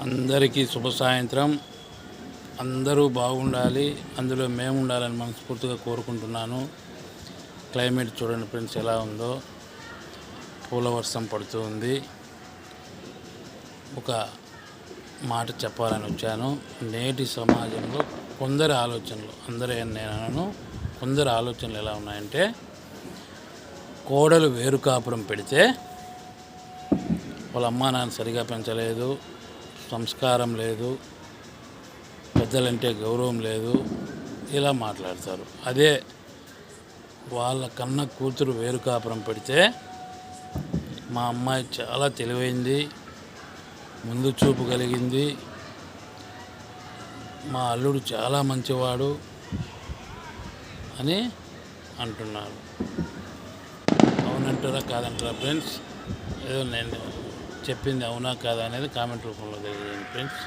అందరికీ శుభ సాయంత్రం. అందరూ బాగుండాలి, అందులో మేము ఉండాలని మనస్ఫూర్తిగా కోరుకుంటున్నాను. క్లైమేట్ చూడండి ఫ్రెండ్స్ ఎలా ఉందో, పూల వర్షం పడుతూ ఉంది. ఒక మాట చెప్పాలని వచ్చాను. నేటి సమాజంలో కొందరి ఆలోచనలు, కొందరి ఆలోచనలు ఎలా ఉన్నాయంటే, కోడలు వేరు కాపురం పెడితే వాళ్ళ అమ్మా నాన్న సరిగా పెంచలేదు, సంస్కారం లేదు, పెద్దలంటే గౌరవం లేదు, ఇలా మాట్లాడతారు. అదే వాళ్ళ కన్న కూతురు వేరు కాపురం పెడితే, మా అమ్మాయి చాలా తెలివైంది, ముందు చూపు కలిగింది, మా అల్లుడు చాలా మంచివాడు అని అంటున్నారు. అవునంటారా కాదంటారా ఫ్రెండ్స్? ఏదో నేను చెప్పింది అవునా కాదా అనేది కామెంట్ రూపంలో తెలియజేయండి ఫ్రెండ్స్.